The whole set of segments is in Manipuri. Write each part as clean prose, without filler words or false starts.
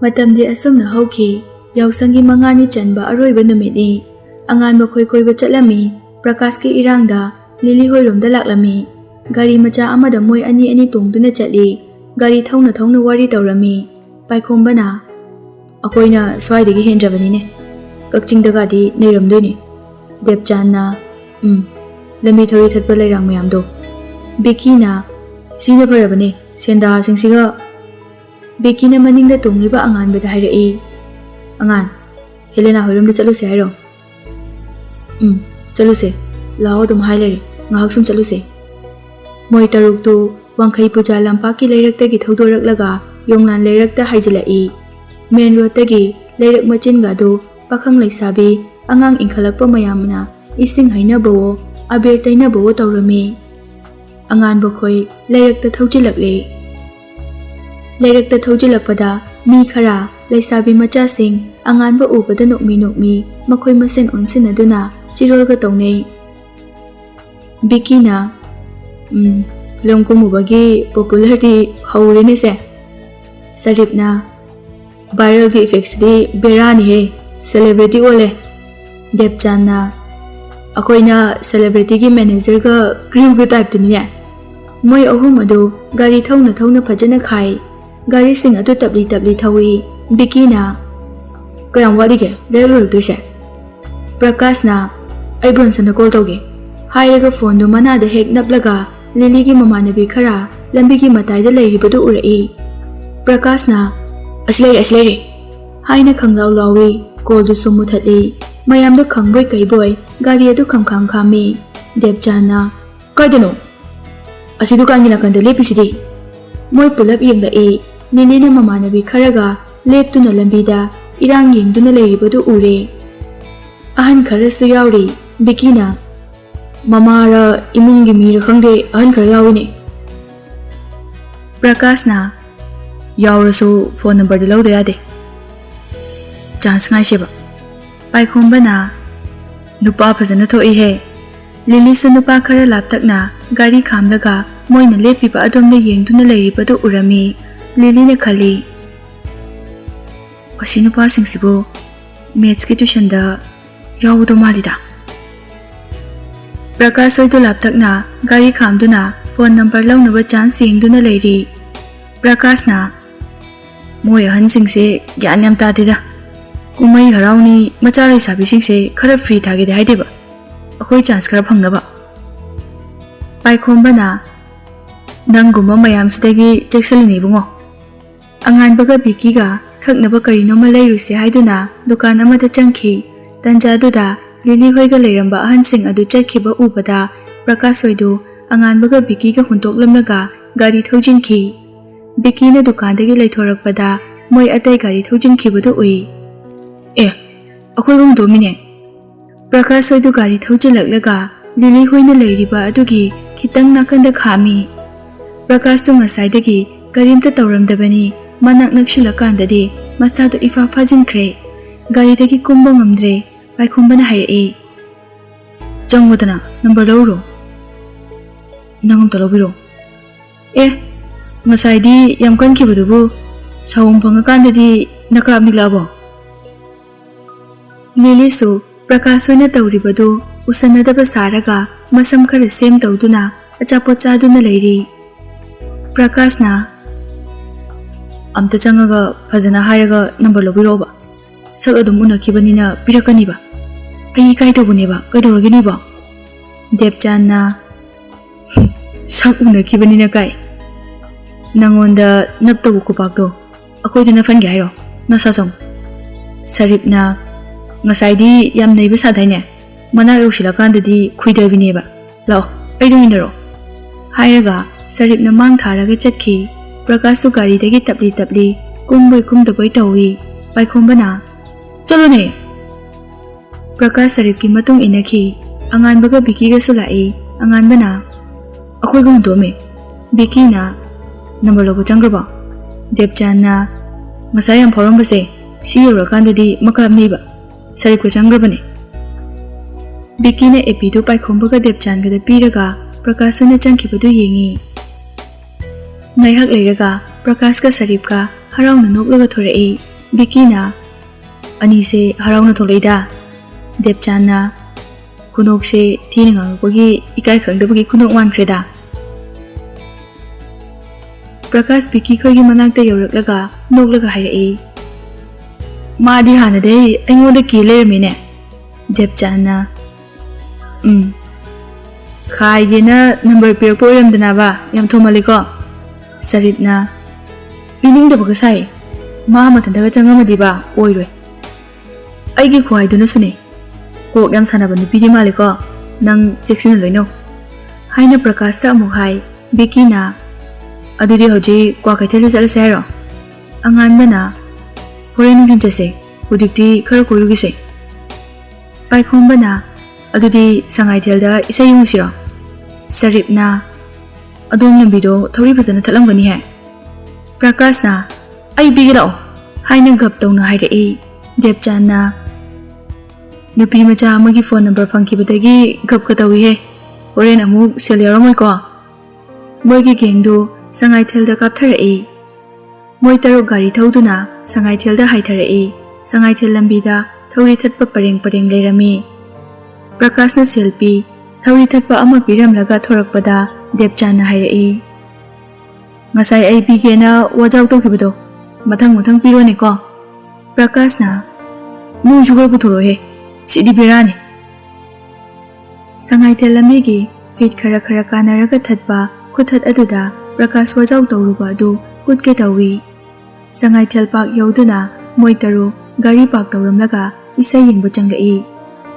ꯃꯇꯝꯗꯤ ꯑꯁꯨꯝꯅ ꯍꯧꯈꯤ ꯌꯥꯎꯁꯪꯒꯤ ꯃꯉꯥꯅꯤ ꯆꯟꯕ ꯑꯔꯣꯏꯕ ꯅꯨꯃꯤꯠꯅꯤ ꯑꯉꯥꯟꯕ ꯈꯣꯏ ꯀꯣꯏꯕ ꯆꯠꯂꯝꯃꯤ ꯄ꯭ꯔꯀꯥꯁꯀꯤ ꯏꯔꯥꯡꯗ ꯂꯤꯂꯤ ꯍꯣꯏꯔꯣꯝꯗ ꯂꯥꯛꯂꯝꯃꯤ ꯒꯥꯔꯤ ꯃꯆꯥ ꯑꯃꯗ ꯃꯣꯏ ꯑꯅꯤ ꯇꯣꯡꯗꯨꯅ ꯆꯠꯂꯤ ꯒꯥꯔꯤ ꯊꯧꯅ ꯋꯥꯔꯤ ꯇꯧꯔꯝꯃꯤ ꯄꯥꯏꯈꯣꯝꯕꯅ ꯑꯩꯈꯣꯏꯅ ꯁ꯭ꯋꯥꯏꯗꯒꯤ ꯍꯦꯟꯗ꯭ꯔꯕꯅꯤꯅꯦ ꯀꯛꯆꯤꯡꯗꯒꯗꯤ ꯅꯩꯔꯝꯗꯣꯏꯅꯤ ꯗꯦꯕꯆꯥꯟꯅ ꯂꯝꯕꯤ ꯊꯧꯔꯤ ꯊꯠꯄ ꯂꯩꯔꯥꯡ ꯃꯌꯥꯝꯗꯣ ꯕꯤꯀꯤꯅ ꯁꯤꯅ ꯐꯔꯕꯅꯦ ꯁꯦꯟꯗꯥꯁꯤꯡꯁꯤꯒ ꯕꯤꯀꯤꯅ ꯃꯅꯤꯡꯗ ꯇꯣꯡꯂꯤꯕ ꯑꯉꯥꯟꯕꯗ ꯍꯥꯏꯔꯛꯏ ꯑꯉꯥꯟ ꯍꯦꯂꯦꯅꯥ ꯍꯣꯏꯔꯣꯝꯗ ꯆꯠꯂꯨꯁꯦ ꯍꯥꯏꯔꯣ ꯆꯠꯂꯨꯁꯦ ꯂꯥꯛꯑꯣ ꯑꯗꯨꯝ ꯍꯥꯏ ꯂꯩꯔꯦ ꯉꯥꯏꯍꯥꯛ ꯁꯨꯝ ꯆꯠꯂꯨꯁꯦ ꯃꯣꯏ ꯇꯔꯨꯛꯇꯨ ꯋꯥꯡꯈꯩ ꯄꯨꯖꯥ ꯂꯝꯄꯥꯛꯀꯤ ꯂꯩꯔꯛꯇꯒꯤ ꯊꯧꯗꯣꯔꯛꯂꯒ ꯌꯣꯡꯂꯥꯟ ꯂꯩꯔꯛꯇ ꯍꯥꯏꯖꯤꯜꯂꯛꯏ ꯃꯦꯟ ꯔꯣꯗꯇꯒꯤ ꯂꯩꯔꯛ ꯃꯆꯤꯟꯒꯗꯨ ꯄꯥꯈꯪ ꯂꯩꯁꯥꯕꯤ ꯑꯉꯥꯡ ꯏꯟꯈꯠꯂꯛꯄ ꯃꯌꯥꯝꯅ ꯏꯁꯤꯡ ꯍꯩꯅꯕꯋꯣ ꯑꯕꯦꯔ ꯇꯩꯅꯕꯋꯣ ꯇꯧꯔꯝꯃꯤ ꯑꯉꯥꯟꯕ ꯈꯣꯏ ꯂꯩꯔꯛꯇ ꯊꯧꯖꯤꯜꯂꯛꯂꯦ ꯂꯩꯔꯛꯇ ꯊꯧꯖꯤꯜꯂꯛꯄꯗ ꯃꯤ ꯈꯔ ꯂꯩꯁꯥꯕꯤ ꯃꯆꯥꯁꯤꯡ ꯑꯉꯥꯟꯕ ꯎꯕꯗ ꯅꯣꯛꯃꯤ ꯃꯈꯣꯏ ꯃꯁꯦꯟ ꯑꯣꯟꯁꯤꯟꯅꯗꯨꯅ ꯆꯤꯔꯣꯜꯒ ꯇꯧꯅꯩ ꯕꯤꯀꯤꯅ ꯐꯤꯂꯝ ꯀꯨꯝꯃꯨꯕꯒꯤ ꯄꯣꯄꯨꯂꯔꯗꯤ ꯍꯧꯔꯦꯅꯦꯁꯦ ꯁꯔꯤꯞꯅ ꯚꯥꯏꯔꯦꯜꯒꯤ ꯏꯐꯦꯛꯁꯤꯗꯤ ꯕꯦꯔꯥꯅꯤꯍꯦ ꯁꯦꯂꯦꯕ꯭ꯔꯤꯇꯤ ꯑꯣꯜꯂꯦ ꯗꯦꯕꯆꯥꯟꯅ ꯑꯩꯈꯣꯏꯅ ꯁꯦꯂꯦꯕ꯭ꯔꯤꯇꯤꯒꯤ ꯃꯦꯅꯦꯖꯔꯒ ꯀ꯭ꯔꯤꯎꯒꯤ ꯇꯥꯏꯞꯇꯨꯅꯤꯅꯦ ꯃꯣꯏ ꯑꯍꯨꯝ ꯑꯗꯨ ꯒꯥꯔꯤ ꯊꯧꯅ ꯐꯖꯅ ꯈꯥꯏ ꯒꯥꯔꯤꯁꯤꯡ ꯑꯗꯨ ꯇꯞꯂꯤ ꯊꯧꯏ ꯕꯤꯀꯤꯅ ꯀꯌꯥꯝ ꯋꯥꯠꯂꯤꯒꯦ ꯂꯩꯔꯛ ꯂꯣꯏꯔꯛꯇꯣꯏꯁꯦ ꯄ꯭ꯔꯀꯥꯁꯅ ꯑꯩ ꯕ꯭ꯔꯣꯟꯁꯟꯗ ꯀꯣꯜ ꯇꯧꯒꯦ ꯍꯥꯏꯔꯒ ꯐꯣꯟꯗꯨ ꯃꯅꯥꯗ ꯍꯦꯛ ꯅꯞꯂꯒ ꯂꯤꯂꯤꯒꯤ ꯃꯃꯥꯟꯅꯕꯤ ꯈꯔ ꯂꯝꯕꯤꯒꯤ ꯃꯇꯥꯏꯗ ꯂꯩꯔꯤꯕꯗꯨ ꯎꯔꯛꯏ ꯄ꯭ꯔꯀꯥꯁꯅ ꯑꯁꯤ ꯂꯩꯔꯦ ꯍꯥꯏꯅ ꯈꯪꯂꯥꯎ ꯂꯥꯎꯏ ꯀꯣꯜꯗꯨꯁꯨ ꯃꯨꯊꯠꯂꯤ ꯃꯌꯥꯝꯗꯣ ꯈꯪꯕꯣꯏ ꯀꯩꯕꯣꯏ ꯒꯥꯔꯤ ꯑꯗꯨ ꯈꯥꯝꯃꯤ ꯗꯦꯕꯆꯥꯟꯅ ꯀꯥꯏꯗꯅꯣ ꯑꯁꯤ ꯗꯨꯀꯥꯟꯒꯤ ꯅꯥꯀꯟꯗ ꯂꯦꯞꯄꯤꯁꯤꯗꯤ ꯃꯣꯏ ꯄꯨꯂꯞ ꯌꯦꯡꯂꯛꯏ ꯂꯤꯂꯤꯅ ꯃꯃꯥꯟꯅꯕꯤ ꯈꯔꯒ ꯂꯦꯞꯇꯨꯅ ꯂꯝꯕꯤꯗ ꯏꯔꯥꯡ ꯌꯦꯡꯗꯨꯅ ꯂꯩꯔꯤꯕꯗꯨ ꯎꯔꯦ ꯑꯍꯟ ꯈꯔꯁꯨ ꯌꯥꯎꯔꯤ ꯕꯤꯀꯤꯅ ꯃꯃꯥꯔ ꯏꯃꯨꯡꯒꯤ ꯃꯤꯔ ꯈꯪꯗꯦ ꯑꯍꯟ ꯈꯔ ꯌꯥꯎꯏꯅꯦ ꯄ꯭ꯔꯀꯥꯁꯅ ꯌꯥꯎꯔꯁꯨ ꯐꯣꯟ ꯅꯝꯕꯔꯗꯤ ꯂꯧꯗ ꯌꯥꯗꯦ ꯆꯥꯟꯁ ꯉꯥꯏꯁꯦꯕ ꯄꯥꯏꯈꯣꯝꯕꯅ ꯅꯨꯄꯥ ꯐꯖꯅ ꯊꯣꯛꯏꯍꯦ ꯂꯤꯂꯤꯁꯨ ꯅꯨꯄꯥ ꯈꯔ ꯂꯥꯞꯇꯛꯅ ꯒꯥꯔꯤ ꯈꯥꯝꯂꯒ ꯃꯣꯏꯅ ꯂꯦꯞꯄꯤꯕ ꯑꯗꯣꯝꯗ ꯌꯦꯡꯗꯨꯅ ꯂꯩꯔꯤꯕꯗꯨ ꯎꯔꯝꯃꯤ ꯂꯤꯂꯤꯅ ꯈꯜꯂꯤ ꯑꯁꯤ ꯅꯨꯄꯥꯁꯤꯡꯁꯤꯕꯨ ꯃꯦꯠꯁꯀꯤ ꯇ꯭ꯌꯨꯁꯟꯗ ꯌꯥꯎꯕꯗꯣ ꯃꯥꯜꯂꯤꯗ ꯄ꯭ꯔꯀꯥꯁ ꯍꯣꯏꯗꯨ ꯂꯥꯞꯇꯛꯅ ꯒꯥꯔꯤ ꯈꯥꯝꯗꯨꯅ ꯐꯣꯟ ꯅꯝꯕꯔ ꯂꯧꯅꯕ ꯆꯥꯟꯁ ꯌꯦꯡꯗꯨꯅ ꯂꯩꯔꯤ ꯄ꯭ꯔꯀꯥꯁꯅ ꯃꯣꯏ ꯑꯍꯟꯁꯤꯡꯁꯦ ꯒ꯭ꯌꯥꯟ ꯌꯥꯝ ꯇꯥꯗꯦꯗ ꯀꯨꯝꯍꯩ ꯍꯔꯥꯎꯅꯤ ꯃꯆꯥ ꯂꯩꯁꯥꯕꯤꯁꯤꯡꯁꯦ ꯈꯔ ꯐ꯭ꯔꯤ ꯊꯥꯒꯦꯗꯤ ꯍꯥꯏꯗꯦꯕ ꯑꯩꯈꯣꯏ ꯆꯥꯟꯁ ꯈꯔ ꯐꯪꯅꯕ ꯄꯥꯏꯈꯣꯝꯕꯅ ꯅꯪꯒꯨꯝꯕ ꯃꯌꯥꯝꯁꯤꯗꯒꯤ ꯆꯦꯛꯁꯤꯜꯂꯤꯅꯤ ꯏꯕꯨꯡꯉꯣ ꯑꯉꯥꯟꯕꯒ ꯕꯤꯀꯤꯒ ꯊꯛꯅꯕ ꯀꯔꯤꯅꯣꯃ ꯂꯩꯔꯨꯁꯦ ꯍꯥꯏꯗꯨꯅ ꯗꯨꯀꯥꯟ ꯑꯃꯗ ꯆꯪꯈꯤ ꯇꯟꯖꯥꯗꯨꯗ ꯂꯤꯂꯤ ꯍꯣꯏꯒ ꯂꯩꯔꯝꯕ ꯑꯍꯟꯁꯤꯡ ꯑꯗꯨ ꯆꯠꯈꯤꯕ ꯎꯕꯗ ꯄ꯭ꯔꯀꯥꯁ ꯍꯣꯏꯗꯨ ꯑꯉꯥꯟꯕꯒ ꯕꯤꯀꯤꯒ ꯍꯨꯟꯇꯣꯛꯂꯝꯂꯒ ꯒꯥꯔꯤ ꯊꯧꯖꯤꯟꯈꯤ ꯕꯤꯀꯤꯅ ꯗꯨꯀꯥꯟꯗꯒꯤ ꯂꯩꯊꯣꯔꯛꯄꯗ ꯃꯣꯏ ꯑꯇꯩ ꯒꯥꯔꯤ ꯊꯧꯖꯤꯟꯈꯤꯕꯗꯨ ꯎꯏ ꯑꯩꯈꯣꯏꯒ ꯍꯨꯟꯗꯣꯛꯃꯤꯅꯦ ꯄ꯭ꯔꯀꯥꯁ ꯍꯣꯏꯗꯨ ꯒꯥꯔꯤ ꯊꯧꯖꯤꯜꯂꯛꯂꯒ ꯂꯤꯂꯤ ꯍꯣꯏꯅ ꯂꯩꯔꯤꯕ ꯑꯗꯨꯒꯤ ꯈꯤꯇꯪ ꯅꯥꯀꯟꯗ ꯈꯥꯝꯃꯤ ꯄ꯭ꯔꯀꯥꯁꯇꯨ ꯉꯁꯥꯏꯗꯒꯤ ꯀꯔꯤꯝꯇ ꯇꯧꯔꯝꯗꯕꯅꯤ ꯃꯅꯥꯛ ꯅꯛꯁꯤꯜꯂꯀꯥꯟꯗꯗꯤ ꯃꯁꯥꯗꯨ ꯏꯐꯥ ꯐꯥꯖꯤꯟꯈ꯭ꯔꯦ ꯒꯥꯔꯤꯗꯒꯤ ꯀꯨꯝꯕ ꯉꯝꯗ꯭ꯔꯦ ꯄꯥꯏꯈꯣꯝꯕꯅ ꯍꯥꯏꯔꯛꯏ ꯆꯪꯉꯨꯗꯅ ꯅꯝꯕꯔ ꯂꯧꯔꯣ ꯅꯪ ꯑꯝꯇ ꯂꯧꯕꯤꯔꯣ ꯉꯁꯥꯏꯗꯤ ꯌꯥꯝ ꯀꯟꯈꯤꯕꯗꯨꯕꯨ ꯁꯥꯎꯝ ꯐꯪꯉꯀꯥꯟꯗꯗꯤ ꯅꯀ꯭ꯔꯥꯞ ꯅꯤꯛꯂꯛꯑꯕꯣ ꯂꯤꯂꯤꯁꯨ ꯄ꯭ꯔꯀꯥꯁ ꯍꯣꯏꯅ ꯇꯧꯔꯤꯕꯗꯨ ꯎꯁꯟꯅꯗꯕ ꯁꯥꯔꯒ ꯃꯁꯝ ꯈꯔ ꯁꯦꯝ ꯇꯧꯗꯨꯅ ꯑꯆꯥꯄꯣꯠ ꯆꯥꯗꯨꯅ ꯂꯩꯔꯤ ꯄ꯭ꯔꯀꯥꯁꯅ ꯑꯝꯇ ꯆꯪꯉꯒ ꯐꯖꯅ ꯍꯥꯏꯔꯒ ꯅꯝꯕꯔ ꯂꯧꯕꯤꯔꯛꯑꯣꯕ ꯁꯛ ꯑꯗꯨꯝ ꯎꯅꯈꯤꯕꯅꯤꯅ ꯄꯤꯔꯛꯀꯅꯤꯕ ꯑꯩ ꯀꯥꯏꯗꯧꯕꯅꯦꯕ ꯀꯩꯗꯧꯔꯒꯦ ꯅꯣꯏꯕꯣ ꯗꯦꯕꯆꯥꯟꯅ ꯁꯛ ꯎꯅꯈꯤꯕꯅꯤꯅ ꯀꯥꯏ ꯅꯪꯉꯣꯟꯗ ꯅꯞꯇꯧꯕ ꯈꯨꯄꯥꯛꯇꯣ ꯑꯩꯈꯣꯏꯗ ꯅꯐꯟꯒꯦ ꯍꯥꯏꯔꯣ ꯅꯁꯥ ꯆꯪ ꯁꯔꯤꯞꯅ ꯉꯁꯥꯏꯗꯤ ꯌꯥꯝ ꯅꯩꯕ ꯁꯥꯗꯥꯏꯅꯦ ꯃꯅꯥꯛ ꯌꯧꯁꯤꯜꯂꯀꯥꯟꯗꯗꯤ ꯈꯨꯏꯗꯕꯤꯅꯦꯕ ꯂꯥꯛꯑꯣ ꯑꯩ ꯇꯨꯃꯤꯟꯅꯔꯣ ꯍꯥꯏꯔꯒ ꯁꯔꯤꯞꯅ ꯃꯥꯡ ꯊꯥꯔꯒ ꯆꯠꯈꯤ ꯄ꯭ꯔꯀꯥꯁꯁꯨ ꯒꯥꯔꯤꯗꯒꯤ ꯇꯞꯂꯤ ꯀꯨꯝꯕꯣꯏ ꯀꯨꯝꯗꯕꯣꯏ ꯇꯧꯏ ꯄꯥꯏꯈꯣꯝꯕꯅ ꯆꯠꯂꯣꯅꯦ ꯄ꯭ꯔꯀꯥꯁ ꯁꯔꯤꯞꯀꯤ ꯃꯇꯨꯡ ꯏꯟꯅꯈꯤ ꯑꯉꯥꯟꯕꯒ ꯕꯤꯀꯤꯒꯁꯨ ꯂꯥꯛꯏ ꯑꯉꯥꯟꯕꯅ ꯑꯩꯈꯣꯏꯒ ꯍꯨꯟꯗꯣꯛꯑꯝꯃꯦ ꯕꯤꯀꯤꯅ ꯅꯝꯕꯔ ꯂꯧꯕ ꯆꯪꯈ꯭ꯔꯕꯣ ꯗꯦꯕꯆꯥꯟꯅ ꯉꯁꯥꯏ ꯌꯥꯝ ꯐꯥꯎꯔꯝꯕꯁꯦ ꯁꯤ ꯌꯧꯔꯀꯥꯟꯗꯗꯤ ꯃꯀꯥꯞꯅꯤꯕ ꯁꯔꯤꯞꯀ ꯆꯪꯈ꯭ꯔꯕꯅꯦ ꯕꯤꯀꯤꯅ ꯑꯦꯄꯤꯗꯨ ꯄꯥꯏꯈꯣꯝꯕꯒ ꯗꯦꯕꯆꯥꯟꯒꯗ ꯄꯤꯔꯒ ꯄ꯭ꯔꯀꯥꯁꯅ ꯆꯪꯈꯤꯕꯗꯨ ꯌꯦꯡꯉꯤ ꯉꯥꯏꯍꯥꯛ ꯂꯩꯔꯒ ꯄ꯭ꯔꯀꯥꯁꯀ ꯁꯔꯤꯞꯀ ꯍꯔꯥꯎꯅ ꯅꯣꯛꯂꯒ ꯊꯣꯔꯛꯏ Vicky-na ani se harauna tholida. Debchan-na kunok se thini ngangpagi ikai khangdabagi kunok wankreda. Prakash Vicky khoigi manakta yauraklaga noklaga hairai. Madi hanadai aingoda ki lermine. Debchan-na Khaigena number pair poiramdana ba yam thomaliko. Sarip-na pining-dabaga sai. Ma mathandaga changamadi ba oiroi. Aigi khwaiduna sune. Kok yam sanaba nupidi maliko. Nang cheksina loino. Haina Prakash ta amuk hai. Vicky-na adudi hoji kwa kaithela chalase hairo. Anganbana horen nungin chase. Hujikti khara koirugise. Paikhombana adudi sangaithelda isai yungsiro. Sarip-na adom lambido thori phajana thalamgani hai. Prakash-na ai bigilao haina gap tawna hairai. Debchan-na nupi macha amagi phone number phangkibadagi gap ka tawi he. Horen amuk sel yaramoi ko. Moigi gengdu sangaithelda kaptharai. Moi taruk gari thauduna sangaithelda haitharai. Sangaithel lambida thori thatpa pareng leirami. Prakash-na selfie thori thatpa ama piramlaga thorakpada Debchan-na hairai. Ngasai ai bigena wajau tawkibado mathang pirone ko. Prakash-na nu sugar puthuro he sidi birani. Sangaithel lamigi fit khara kanaraga thatpa khuthat aduda Prakash wajau tawruba adu kutke tawi. Sangaithel park yauduna moi taru gari park tawramlaga isai yengbu changlai.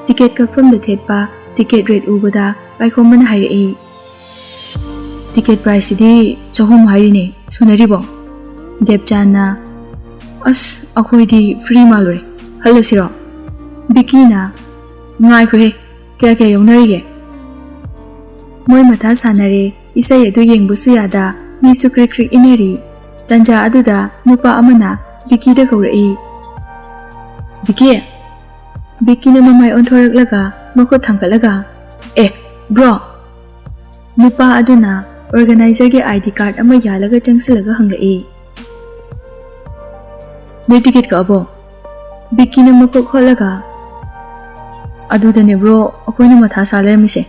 Ticket kakfamda thetpa ticket rate ubada paikhombana hairai. Ticket price idi chahum hairine sunaribo. Debchan-na as akhoidi free malore halasiro. Vicky-na ngai ko he kya yaunarige. Moi matha sanare isai adu yengbu suyada mi su krik ineri. Tanja aduda nupa amana Vicky-da kaurai. Vicky-na mamai onthoraklaga makot thangkalaga. Bro. Nupa aduna organizer ge ID card ama yalaga changsilaga hanglai. Ne ticket ka abo. Vicky-na makok kholaga. Aduda ne bro akoina matha salermise.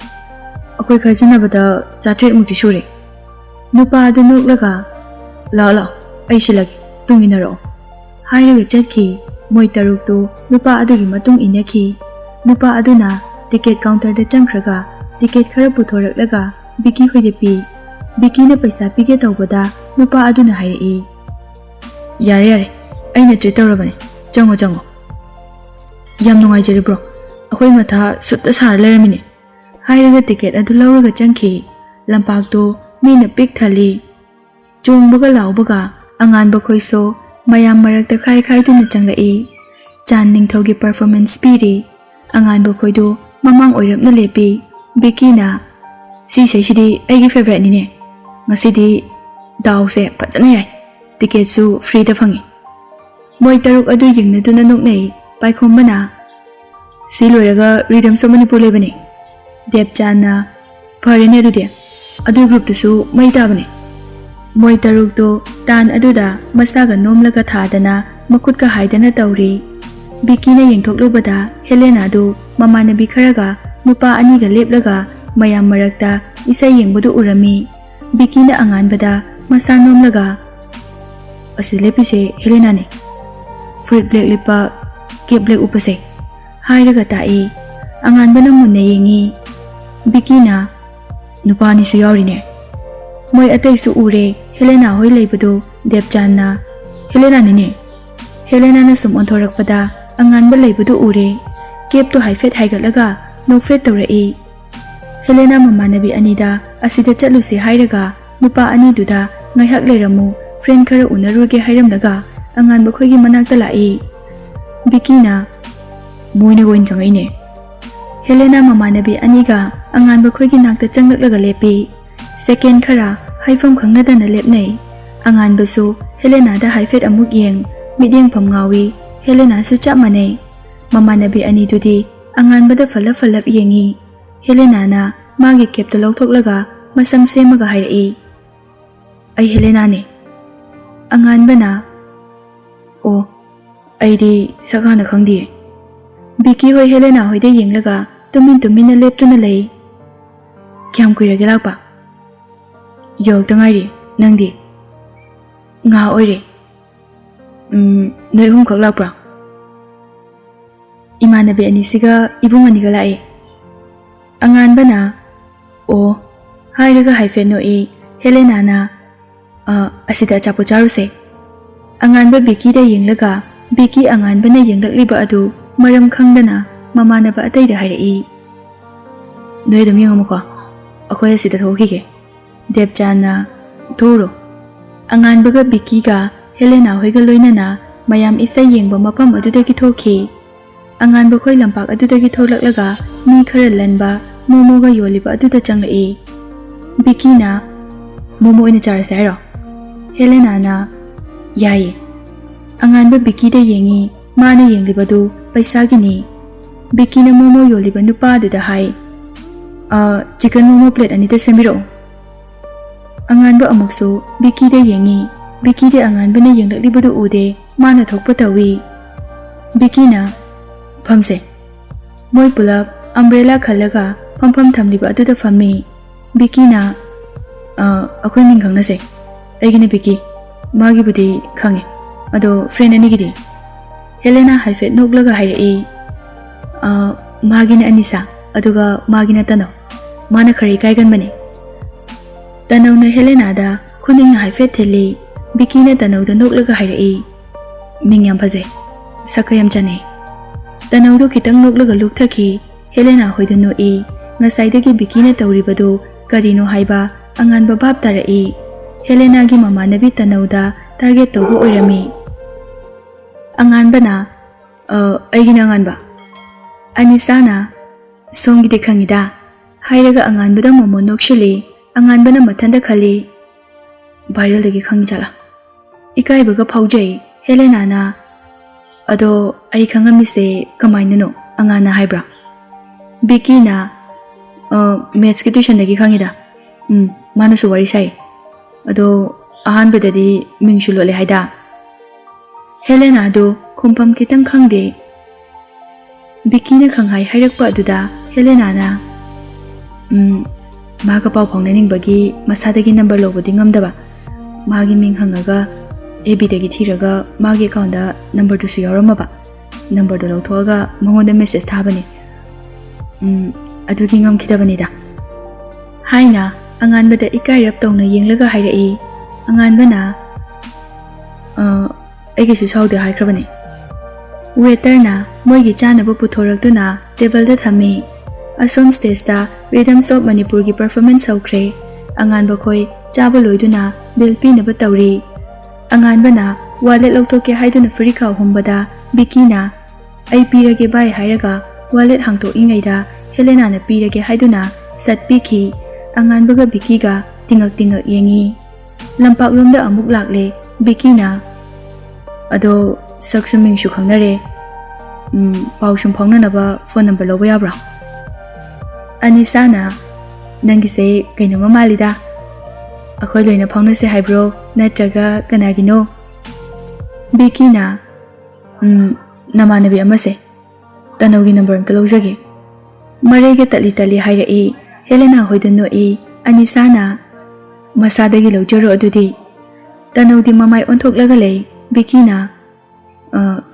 Akoi khajinabada chatret mukti sure. Nupa adu nuklaga la ai silagi tunginaro. Hairaga chatki moi taruktu nupa adugi matung inaki. Nupa aduna ticket counter da changkhraga ticket khara puthoraklaga Vicky khoide pi. Vicky-na paisa pige tawbada nupa aduna hairai. Yare aina treat tawrabane chango yam nungai jari bro akoi matha sutta sar leramine. Hairaga ticket adu lauraga changki. Lampak to mina pik thali. Chungbaga laubaga anganba khoiso mayam marakta khai tuna changlai. Chan ningthaugi performance piri. Anganba khoidu mamang oirapna lepi. Vicky-na si sidi aigi favorite nine. Ngasidi daw se phajana yai. Ticket su free da phangi. Moi taruk adu yengna duna noknai paikhombana si loiraga rhythm so Manipur lebane. Debchan-na pharine adudi adu group tu su mai tabane. Moi taruk to tan aduda masaga nomlaga thadana makut ka haidana tawri. Vicky-na yengthoklubada Helena du mamanabi kharaga nupa aniga leplaga mayam marakta isai yengbudu urami. Vicky-na anganbada masa nomlaga asi lepise Helena ne. Fruit black lipa cap black upase. Hairaga tai anganbana munna yengi. Vicky-na nupa ni su yaurine. Moi atai su ure Helena hoi leibadu Debchan-na Helena nine. Helena-na sum onthorakpada anganba leibadu ure. Cap to haifet haigatlaga nokfet tawrai. Helena mamanabi anida asida chatlusi hairaga nupa aniduda ngaihak leiramu friend khara unaruge hairamlaga anganba khoigi manakta lai. Vicky-na moina goin changaine. Helena mamanabi aniga anganba khoigi nakta changlaklaga lepi. Second khara haifam khangnadana lepnai. Anganba su Helena da haifet amuk yeng mideng pham ngawi. Helena su chap manai. Mamanabi anidudi anganba da falap yengi. Helena-na magi cap to lauthoklaga masang semaga hairai. Ai Helena ne. Anganbana o ꯑꯩꯗꯤ ꯁꯛꯍꯥꯟꯅ ꯈꯪꯗꯤꯌꯦ ꯕꯤꯀꯤ ꯍꯣꯏ ꯍꯦꯂꯦꯅꯥ ꯍꯣꯏꯗ ꯌꯦꯡꯂꯒ ꯇꯨꯃꯤꯟꯅ ꯂꯦꯞꯇꯨꯅ ꯂꯩ ꯀꯌꯥꯝ ꯀꯨꯏꯔꯒꯦ ꯂꯥꯛꯄ ꯌꯧꯔꯛꯇ ꯉꯥꯏꯔꯤ ꯅꯪꯗꯤ ꯉꯥ ꯑꯣꯏꯔꯦ ꯅꯣꯏ ꯑꯍꯨꯝꯈꯛ ꯂꯥꯛꯄ꯭ꯔꯥ ꯏꯃꯥꯟꯅꯕꯤ ꯑꯅꯤꯁꯤꯒ ꯏꯕꯨꯡ ꯑꯅꯤꯒ ꯂꯥꯛꯑꯦ ꯑꯉꯥꯟꯕꯅ ꯑꯣ ꯍꯥꯏꯔꯒ ꯍꯥꯏꯐꯦꯠ ꯅꯣꯛꯏ ꯍꯦꯂꯦꯅꯥꯅ ꯑꯁꯤꯗ ꯑꯆꯥꯄꯣꯠ ꯆꯥꯔꯨꯁꯦ ꯑꯉꯥꯟꯕ ꯕꯤꯀꯤꯗ ꯌꯦꯡꯂꯒ ꯕꯤꯀꯤ ꯑꯉꯥꯟꯕꯅ ꯌꯦꯡꯂꯛꯂꯤꯕ ꯑꯗꯨ ꯃꯔꯝ ꯈꯪꯗꯅ ꯃꯃꯥꯟꯅꯕ ꯑꯇꯩꯗ ꯍꯥꯏꯔꯛꯏ ꯅꯣꯏ ꯑꯗꯨꯝ ꯌꯦꯡꯉꯝꯃꯨꯀꯣ ꯑꯩꯈꯣꯏ ꯑꯁꯤꯗ ꯊꯣꯛꯈꯤꯒꯦ ꯗꯦꯕꯆꯥꯟꯅ ꯊꯣꯛꯎꯔꯣ ꯑꯉꯥꯟꯕꯒ ꯕꯤꯀꯤꯒ ꯍꯦꯂꯦꯅꯥ ꯍꯣꯏꯒ ꯂꯣꯏꯅꯅ ꯃꯌꯥꯝ ꯏꯁꯩ ꯌꯦꯡꯕ ꯃꯐꯝ ꯑꯗꯨꯗꯒꯤ ꯊꯣꯛꯈꯤ ꯑꯉꯥꯟꯕ ꯈꯣꯏ ꯂꯝꯄꯥꯛ ꯑꯗꯨꯗꯒꯤ ꯊꯣꯛꯂꯛꯂꯒ ꯃꯤ ꯈꯔ ꯂꯟꯕ ꯃꯣꯃꯣꯒ ꯌꯣꯜꯂꯤꯕ ꯑꯗꯨꯗ ꯆꯪꯂꯛꯏ ꯕꯤꯀꯤꯅ ꯃꯣꯃꯣ ꯑꯣꯏꯅ ꯆꯥꯔꯁꯦ ꯍꯥꯏꯔꯣ ꯍꯦꯂꯦꯅꯥꯅ ꯌꯥꯏꯌꯦ ꯑꯉꯥꯟꯕ ꯕꯤꯀꯤꯗ ꯌꯦꯡꯉꯤ ꯃꯥꯅ ꯌꯦꯡꯂꯤꯕꯗꯨ ꯄꯩꯁꯥꯒꯤꯅꯤ ꯕꯤꯀꯤꯅ ꯃꯣꯃꯣ ꯌꯣꯜꯂꯤꯕ ꯅꯨꯄꯥ ꯑꯗꯨꯗ ꯍꯥꯏ chicken momo plate anita semiro anganba amuksu biki de yengi biki de anganba ne yenglaklibudu ude mana thokpa tawi biki na phamse moi pulap umbrella khalaga phampham thamliba aduda fammi biki na akhoi ming khangna se aigine biki magi budi khange ado friend ani gidi helena haifet noklaga haire magina anisa aduga magina tano mana khari kaigan bane tanaw na helena da khuning na haifet theli biki na tanaw da noklaga haire ming yam phaje sakayam chane tanaw do kitang noklaga lukthaki helena hoidu no ngasai dagi biki na tawribadu karino haiba angan ba bab tarai helena gi mama nabi tanaw da target tobu oirami angan bana aigina angan ba anisa na songi de khangida hairaga angan bada momo nokshili angan bana mathanda khali viral dagi khangi chala ikai baga phaujai helena na ado ai khangami se kamaina no angana haibra biki na maths ki tuition dagi khangida mana su wari sai ado ahan bedadi mingshulu le haida helena do khumpam kitang khangde biki na khanghai hairakpa aduda helena na maga pau phongnaning bagi masadagi number lobodi ngamdaba magi ming hangaga ab dagi thiraga magi account da number du su yaramaba number do lothoga mangonda message thabani adugi ngam khidabani da haina angan bada ikai rap tawna yenglaga hairai angan bana aigi su saude haikrabani waiter na moigi chanaba puthorakduna table da thami asom stage da rhythms of manipur gi performance hokre angan ba khoi chaba loiduna bill pi na ba tawri angan bana wallet loktoke haiduna free khaw humbada bikina ai pirage bai hairaga wallet hangto ingaida helena na pirage haiduna sat piki angan baga biki ga tingak yengi lampak room da amuk lakle bikina ado saksuming shu khangnare pau sum phongna na ba phone number loba yabra anisa na nangi se kaino mamalida akhoi loina phongna se haibro natraga kanagino bikina namanabi amase tanogi number am talojage marege tali haira helena hoiduno anisa na masadagi lojaro adudi tanodi mamai onthoklaga lei bikina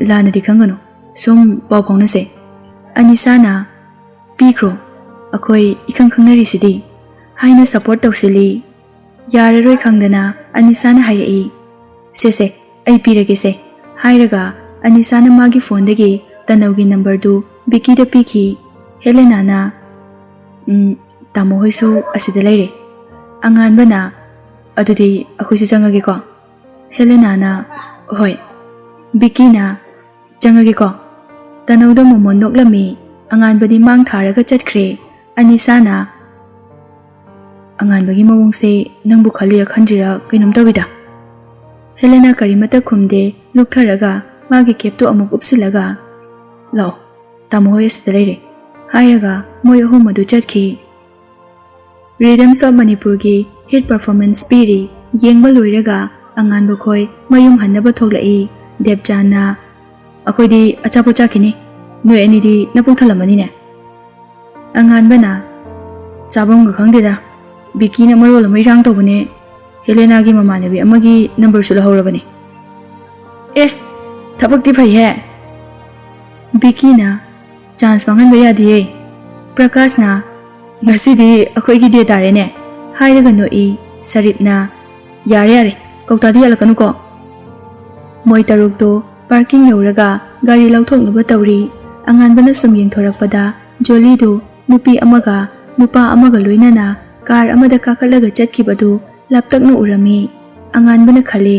lana dikhangano sum pau phongna se anisa na pikro akhoi ikhang khangnari sidi haina support tawsili yararoi khangdana anisa na hairi se ai pirage se hairaga anisa na magi phone dagi tanogi number du biki da piki helena na tamo hoisu asida leire angan bana adudi akhoi su changage ko helena na hoi biki na changage ko tanaw da momon noklami angan badi mang tharaga chatkhre anisa na angan bagi mawong se nangbu khalira khanjira kainom tawida helena karimata khumde luktharaga magi kepto amuk upsilaga law tamo hoi asida leire hairaga moi ahom adu chatkhi rhythms of manipur gi hit performance piri yengba loiraga angan ba khoi mayum hannaba thoglai debjana ꯑꯩꯈꯣꯏꯗꯤ ꯑꯆꯥꯄꯣꯠ ꯆꯥꯈꯤꯅꯤ ꯅꯣꯏ ꯑꯅꯤꯗꯤ ꯅꯄꯨꯡ ꯊꯜꯂꯝꯃꯅꯤꯅꯦ ꯑꯉꯥꯟꯕꯅ ꯆꯥꯕꯝꯒ ꯈꯪꯗꯦꯗ ꯕꯤꯀꯤꯅ ꯃꯔꯣꯜ ꯑꯃ ꯏꯔꯥꯡ ꯇꯧꯕꯅꯦ ꯍꯦꯂꯦꯅꯥꯒꯤ ꯃꯃꯥꯟꯅꯕꯤ ꯑꯃꯒꯤ ꯅꯝꯕꯔꯁꯨ ꯂꯧꯍꯧꯔꯕꯅꯤ ꯑꯦ ꯊꯕꯛꯇꯤ ꯐꯩꯍꯦ ꯕꯤꯀꯤꯅ ꯆꯥꯟꯁ ꯃꯥꯡꯍꯟꯕ ꯌꯥꯗꯤꯌꯦ ꯄ꯭ꯔꯀꯥꯁꯅ ꯉꯁꯤꯗꯤ ꯑꯩꯈꯣꯏꯒꯤ ꯗꯦ ꯇꯥꯔꯦꯅꯦ ꯍꯥꯏꯔꯒ ꯅꯣꯛꯏ ꯁꯔꯤꯞꯅ ꯌꯥꯔꯦ ꯌꯥꯔꯦ ꯀꯧꯇꯥꯗꯤ ꯌꯥꯜꯂꯛꯀꯅꯨꯀꯣ ꯃꯣꯏ ꯇꯔꯨꯛꯇꯣ ꯄꯥꯔꯀꯤꯡ ꯌꯧꯔꯒ ꯒꯥꯔꯤ ꯂꯧꯊꯣꯛꯅꯕ ꯇꯧꯔꯤ ꯑꯉꯥꯟꯕꯅ ꯁꯨꯝ ꯌꯦꯡꯊꯣꯔꯛꯄꯗ ꯖꯣꯂꯤꯗꯨ ꯅꯨꯄꯤ ꯑꯃꯒ ꯅꯨꯄꯥ ꯑꯃꯒ ꯂꯣꯏꯅꯅ ꯀꯥꯔ ꯑꯃꯗ ꯀꯥꯈꯠꯂꯒ ꯆꯠꯈꯤꯕꯗꯨ ꯂꯥꯞꯇꯛꯅ ꯎꯔꯝꯃꯤ ꯑꯉꯥꯟꯕꯅ ꯈꯜꯂꯤ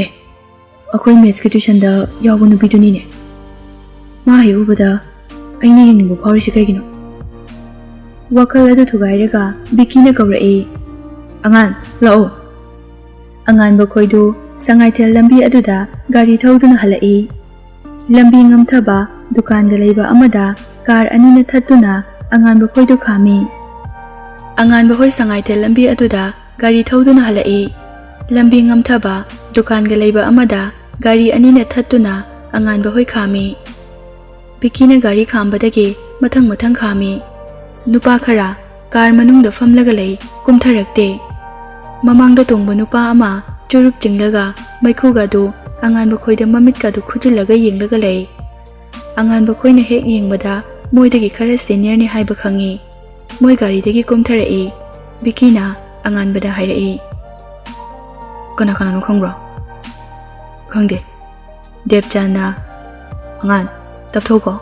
ꯑꯦ ꯑꯩꯈꯣꯏ ꯃꯦꯠꯁꯀꯤ ꯇ꯭ꯌꯨꯁꯟꯗ ꯌꯥꯎꯕ ꯅꯨꯄꯤꯗꯨꯅꯤꯅꯦ ꯃꯥ ꯍꯦꯛ ꯎꯕꯗ ꯑꯩꯅ ꯌꯦꯡꯅꯤꯡꯕ ꯐꯥꯎꯔꯤꯁꯤ ꯀꯩꯒꯤꯅꯣ ꯋꯥꯈꯜ ꯑꯗꯨ ꯊꯨꯒꯥꯏꯔꯒ ꯕꯤꯀꯤꯅ ꯀꯧꯔꯛꯏ ꯑꯉꯥꯟ ꯂꯥꯛꯑꯣ ꯑꯉꯥꯟꯕ ꯈꯣꯏꯗꯨ ꯁꯉꯥꯏꯊꯦꯜ ꯂꯝꯕꯤ ꯑꯗꯨꯗ ꯒꯥꯔꯤ ꯊꯧꯗꯨꯅ ꯍꯜꯂꯛꯏ ꯂꯝꯕꯤ ꯉꯝꯊꯕ ꯗꯨꯀꯥꯟꯒ ꯂꯩꯕ ꯑꯃꯗ ꯀꯥꯔ ꯑꯅꯤꯅ ꯊꯠꯇꯨꯅ ꯑꯉꯥꯟꯕ ꯈꯣꯏꯗꯨ ꯈꯥꯝꯃꯤ ꯑꯉꯥꯟꯕ ꯍꯣꯏ ꯁꯉꯥꯏꯊꯦꯜ ꯂꯝꯕꯤ ꯑꯗꯨꯗ ꯒꯥꯔꯤ ꯊꯧꯗꯨꯅ ꯍꯜꯂꯛꯏ ꯂꯝꯕꯤ ꯉꯝꯊꯕ ꯗꯨꯀꯥꯟꯒ ꯂꯩꯕ ꯑꯃꯗ ꯒꯥꯔꯤ ꯑꯅꯤꯅ ꯊꯠꯇꯨꯅ ꯑꯉꯥꯟꯕ ꯍꯣꯏ ꯈꯥꯝꯃꯤ ꯕꯤꯀꯤꯅ ꯒꯥꯔꯤ ꯈꯥꯝꯕꯗꯒꯤ ꯃꯊꯪ ꯃꯊꯪ ꯈꯥꯝꯃꯤ नुपा खरा कार मनुंग फमलग लई कुमथरक्ते ममांग तोंब नुपा अमा चुरुप चिंगलगा मैखुगा दु अंगान बखोइद ममित का दु खुजिलगा येंगलगा लई अंगान बखोइना हेक येंगबदा मोइदगी खरा सीनियर ने हाइब खंगी मोइ गारीदगी कुमथरई बिकीना अंगान बदा हाइरई कना कना नु खंग्रो खंगे देवचाना अंगान तपथोको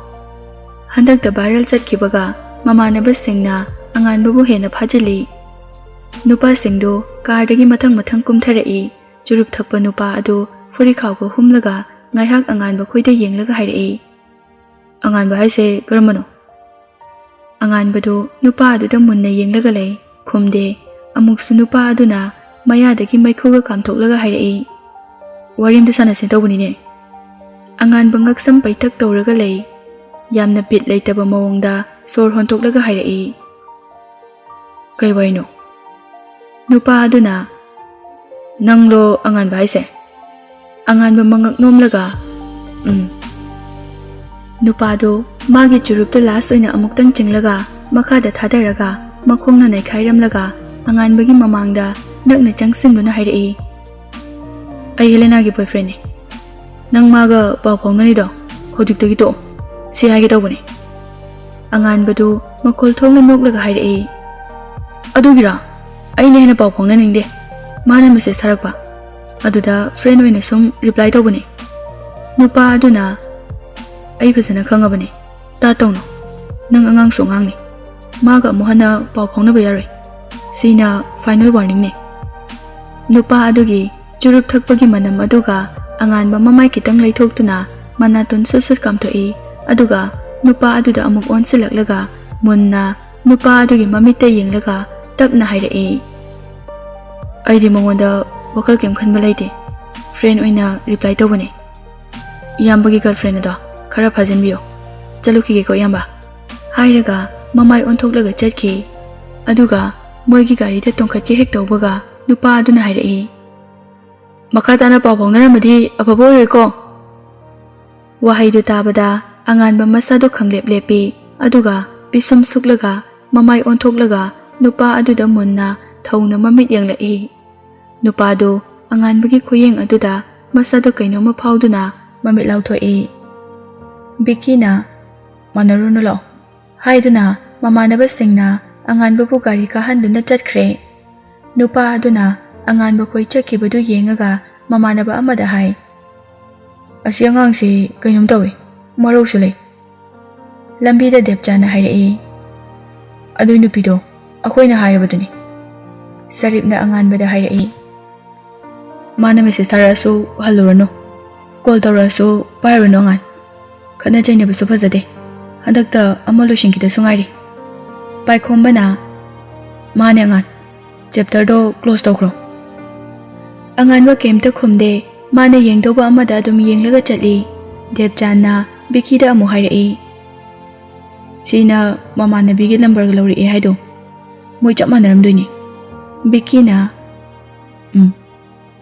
हंदक द वायरल चटखिबगा ममानबसिंगना अंगानबबु हेना फाजिली नुपा सिंगदो कारदगी मथंग मथंग कुमथरई चुरुप थप्प नुपा अदो फुरी खावगो हुमलगा ngaihak anganba khoida yenglaga hairei anganba haise karamano anganba do nupa adu da munna yenglaga lei khumde amuksu nupa aduna maya dagi maikhuga kamthoklaga hairei warim da sana sin tawbuni ne anganba ngaksam paitak tawraga lei yamna bit leitaba mawongda sor hontoklaga hairei kai waino nupa aduna nanglo anganba haise anganba mangak nomlaga nupado magi churupta last oina amuktang chinglaga makhada thadaraga makhongna naikhairamlaga anganbagi mamangda nakna changsinduna hairei ai Helena gi boyfriend ne nang maga paw phongnani do hojiktagi to si haige tawbani anganbadu makhol thongna noklaga hairei adugira aine hena paw phongna ningde mana message tharakpa aduda friend oina sum reply tawbani nupa aduna ai phasana khangabani ta tawno nang angang songang ni maga mohana paw phongna ba yaroi sina final warning ne nupa adugi churup thakpagi manam aduga anganba mamai kitang leithoktuna manaton susut kamthoi aduga nupa aduda amuk onsilaklaga munna nupa adugi mamite yenglaga tapna hairei aidi mongoda wakal kem khanba laite friend oina reply tawbani yambagi girlfriend ado khara phajinbiyo chaluki ge ko yamba hairaga mamai onthoklaga chatki aduga moigi gari da tongkhatki hek tawbaga nupa aduna hairei makhatana pawbongnaramadi ababoroi ko wahaidu tabada anganba masado khanglep lepi aduga bisum suklaga mamai onthoklaga nupa aduda munna thauna mamit yanglai nupado anganbagi khoyeng aduda masado kainoma phauduna mamit lauthoi bikina manaruno lo haiduna mamanaba singna anganbabu gari ka handuna chatkhre nupa aduna anganba khoi chakibadu yengaga mamanaba amada hai asi angang si kainom tawi maro sule lambi da depchana hairei adu nupido akhoina hairabaduni saripna anganbada hairei mana message tarasu halurano call tarasu pairano ngan khana chaina bisu phajade hadakta amalo singkida sungairi pai khombana mane ngan chapter do close tokro anganwa kemta khumde mane yengdoba amada dum yenglaga chatli depchana bikida amu hairei sina mamana bigi number glori e haido moi chap manaram doini bikina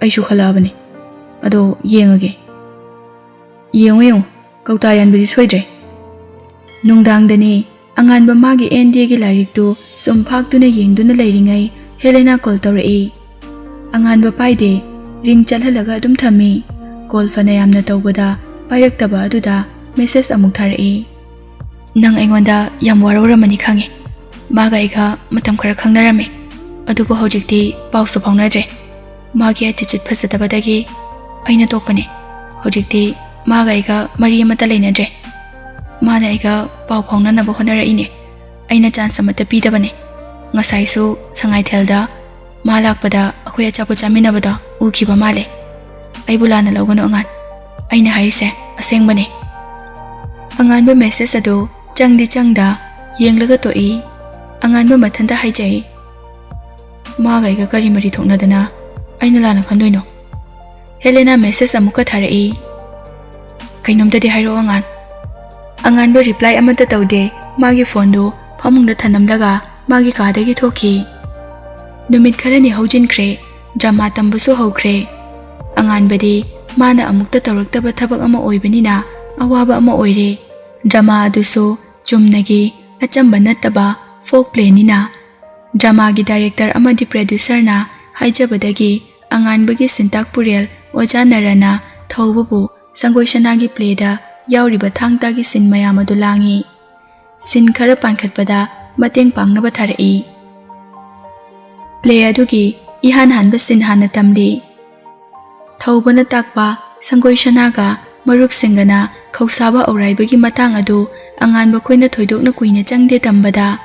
aishu khalabani ado yengage Yeng yeng, kauta yan budi soidre. Nungdangdani, anganba magi NDA gi larik tu sumphaktuna yengduna leiringai Helena call tawrai. Anganba paide, ring chalhalaga adum thami. Call fana yamna tawbada, pairaktaba aduda message amuk tharai. Nang aingwanda yam warawramani khange. Maga aiga matam khara khangnarame. Adubu hojikti pawsu phawnadre. Magi attitude phajadabadagi aina tokpane. Hojikti maga aiga mari amata leinadre. Mana aiga paw phawnanaba honaraine. Aina chance amata pidabane. Ngasai su sangai thelda ma lakpada akhoi achapo chaminabada ukhiba male. Aibulana lawgano angan. Aina harise asengbane. Anganba message ado changdi changda yenglaga toi. Anganba mathanda haijai. Maga aiga kari mari thoknadana aina lana khandoino. Helena message amuka tharai. Kainomtadi hairo angan. Anganba reply amata tawde magi phone do phamungda thanamlaga magi kadagi thoki. Numit kharani hojinkhre drama tambusu hokre. Anganbadi mana amukta tawraktaba thabak ama oibanina awaba ama oire. Drama adusu chumnagi achamba nattaba folk play nina. Drama gi director amadi producer na haijabadagi anganbagi sintak purel oja narana thaububu sangoishana gi play da yauriba thangta gi sin mayam adu langi. Sin khara pankhatpada mateng pangnaba tharai. Play adugi ihan hanba sin hana tamdi. Thaubana takpa sangoishana ga marup singana khausaba auraibagi matang adu anganba khoina thoidokna kuina changde tambada.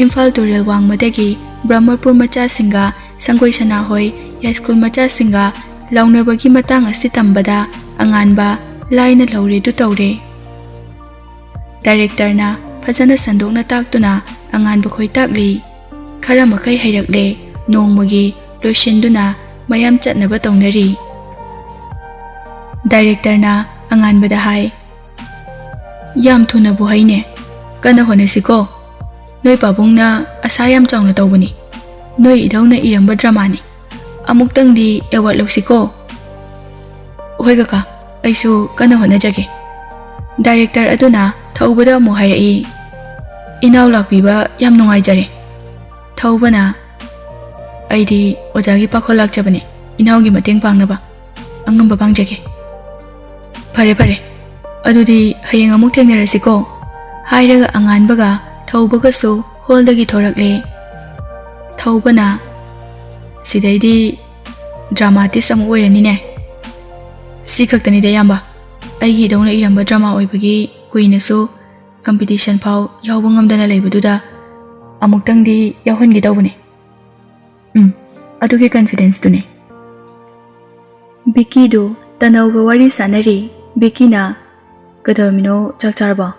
Imphal Turel wangmadagi Brahmapur macha singa sangoishana hoi high school macha singa launabagi matang asi tambada anganba laina laure du tawre. Director na phajana sandokna taktuna anganba khoi takli. Khara makai hairakle nongmagi loishinduna mayam chatnaba tawnari. Director na anganbada hai. Yam thuna bu haine. Kana honesiko. Noi pabungna asayam chawna tawbani. Noi idawna iramba drama ni. Amuktang di award lawsiko. Hoy kaka, aisu kana honajage. Director aduna thawbada amu hairai. Inaw lakbiba yam nungaijare. Thawbana aidi ojagi pakhol lakjabane. Inaw gi mateng pangnaba. Angamba pangjage. Pare pare. Adudi hayeng amuk thengnarasiko. Hairaga anganbaga thawbagasu holdagi thorakle. Thawbana sidaidi dramatis amu oiranine. Si khaktani da yamba. Aigi dawna iramba drama oibagi kuinasu competition phaw yawba ngamdana leibaduda amuktangdi yawhangi dawbane. Adugi confidence tune. Vicky do tanawga wari sanari. Vicky na kadamino chakcharba.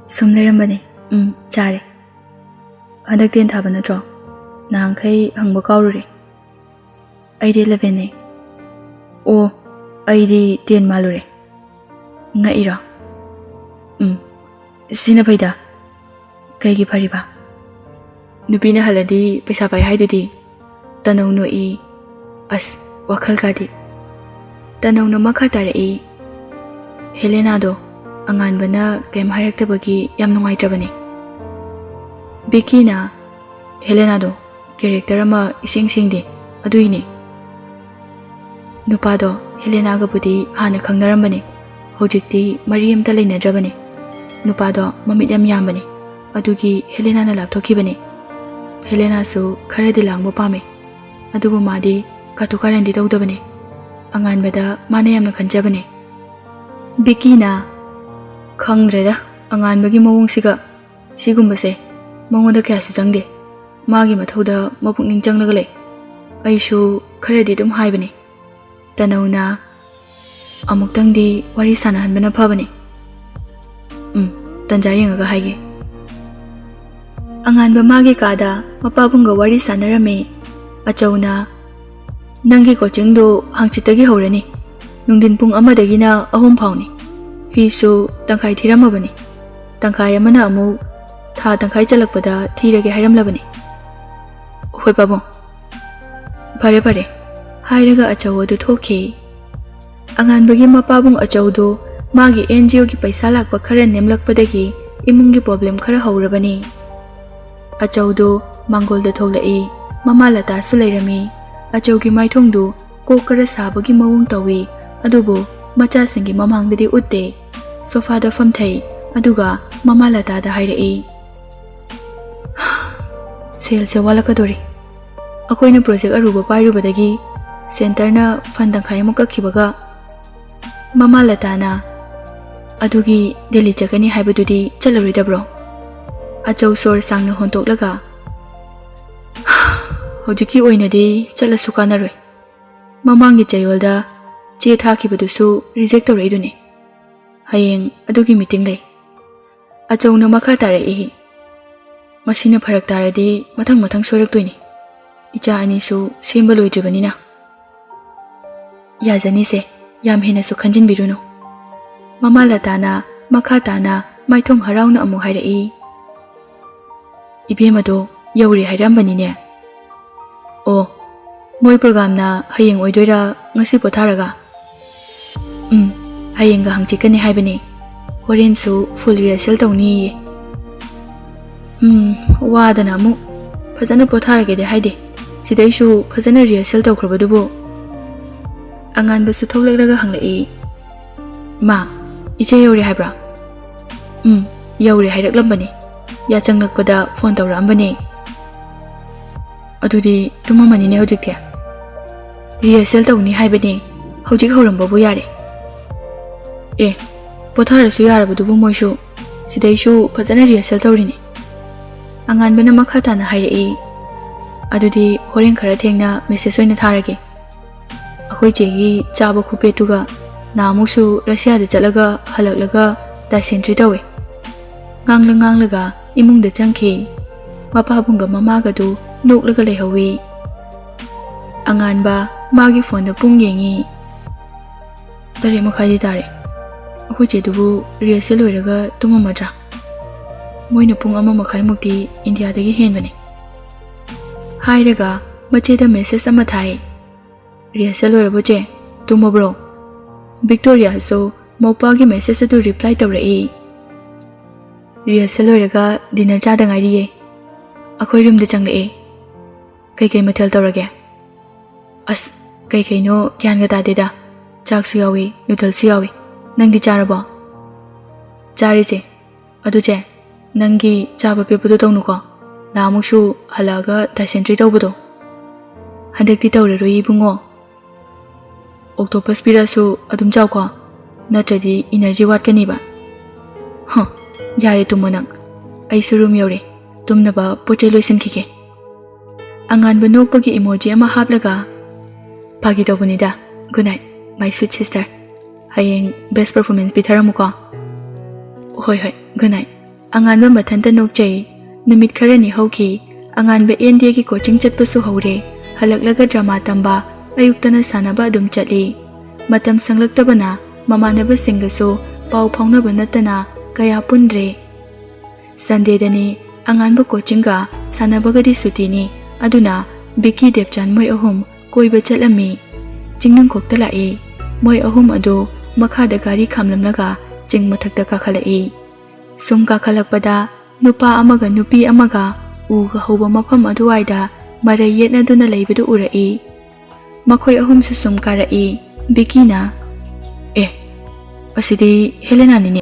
Sumnerambane. Chare. Handak ten thaba natro. Nangkai hangba kaurure. Aidi 11 ne. O aidi 10 malure. Nga ira. Sina paida. Kaigi pariba. Nupina haladi pesa pai haidudi. Tanaw no I. As wakal kadi. Tanaw no makatare I. Helena do. Anganba na kem haraktabagi yam nungaitravane. Vicky na Helena do character ama ising singde aduine. Nupado Helena ga budi hana khangnarambane. Hojikti mari amta leinadrabane. Nupado mamit yam yambane. Adugi Helena na lapthokibane. Helena su kharadi langba pame. Adubu madi katukarandi tawdabane. Anganbada mana yamna khanjabane. Vicky na khangdreda anganbagi mawongsiga sigumbase mangoda kyasu changde magi mathauda mapukning changlagale aisu kharadi dum haibane tanawna amuktangdi wari sanahanbana phabane tanja yengaga haige anganba magi kada mapabunga wari sanarame achawna nangi coaching do hangchitagi horani nungdin pung amadagina ahum phawni Fisu tangkai thiramabani. Tangkai amana amu tha tangkai chalakpada thirage hairamlabani. Hoi pabo. Pare pare. Hairaga achawa du thoki. Anganbagi mapabung achaudo magi NGO gi paisa lakpa khara nemlakpadagi imunggi problem khara haurabani. Achaudo mangolda tholai mama lata su leirami. Achaugi maithongdu kokara sabagi mawung tawi adubu macha singi mamangdadi utte. Sofa da famthai aduga mama lata da hairai. Sel se wala kadori. Akoina project aruba pairubadagi center na fundang khai mo kakhibaga mama lata na adugi Delhi chakani haibadudi chalaroidabro. Achau sor sangna hontoklaga hojiki oinadi chalasu kanaroi. Mamangi chayolda che thakibadusu reject tawraidune. Hayeng adugi meeting lay. Achau na makha tarai. Masina pharak taradi mathang soiraktoini. Icha anisu semba loidribanina. Yazani se yam hena su khanjin biruno. Mama latana makha tana maithong harauna amu hairai. Ibemado yauri hairambani ne. O moi program na hayeng oidoira ngasi potharaga. Hayeng ga hangchikani haibani. Horen su full rehearsal tawni. Wadana mu fazana potharage de haide. Sidaishu fazana rehearsal tawkhrabadubo. Angan basu tholagraga hanglai. Ma iche yauri haibra. Yauri hairakhlambani. Ya changlakpada phone tawrambani. Adudi tumamani ne hojike. Rehearsal tawni haibani. Hojik horambabu yare. Potharasu yarabadubu moishu. Sidaishu fazana rehearsal tawrini. Angan bana makha tana hairai. Adudi horen khara thengna message oina tharage. Akhoi chegi chaba khupetuga namusu Russia da chalaga halaklaga dysentery tawe. Nganglaga imungda changkhi. Mapabunga mamaga du noklaga lehawi. Angan ba magi phone da pung yengi. Tare makhai tare. Akhoi chedubu rehearsal loiraga tumamadra. Moina pung ama makhai mukti India dagi henbane. Hairaga macheda message ama thai. Rehearsal loiraboche tumabro. Victoria so mopagi message adu reply tawrai. Rehearsal loiraga dinner chada ngairiye. Akhoi room da changlai. Kai mathel tawrage. As kai no gyan ga tadeda. Chak su yawi noodle su yawi. Nangdi charabo. Chari che. Adu che. Nangi chaba pepudo tawnuko. Namukshu halaga dysentery tawbudo. Handakti tawraroi bungo. Octopus pirasu adum chawko. Natradi energy watkani ba. Yare tumonang. Aisu room yore. Tumnaba poche loisan kike. Angan ba nokpagi emoji ama haplaga. Pagi tawbunida. Good night, my sweet sister. Hayeng best performance bitharamuko. Hoi, good night. Angan ba mathanta nokchai. Numit kharani hauki. Angan ba India ki coaching chatpasu haure. Halaklaga drama tamba. Ayuktana sanaba adum chatli. Matam sanglaktabana mamanaba singgasu pau phaunaba natana kaya pundre. Sunday dani angan ba coaching ga sanabagadi sutini. Aduna Biki Depchan moi ahum koiba chatlami. Jingnung kokta lai. Moi ahum ado makhada gari khamlamlaga jing mathakta kakhalai. Sum kakhalakpada nupa amaga nupi amaga uga hoba mafam aduwaida marai yetna duna leibadu urai. Makhoi ahum su sum karai. Biki na asidi Helena nini.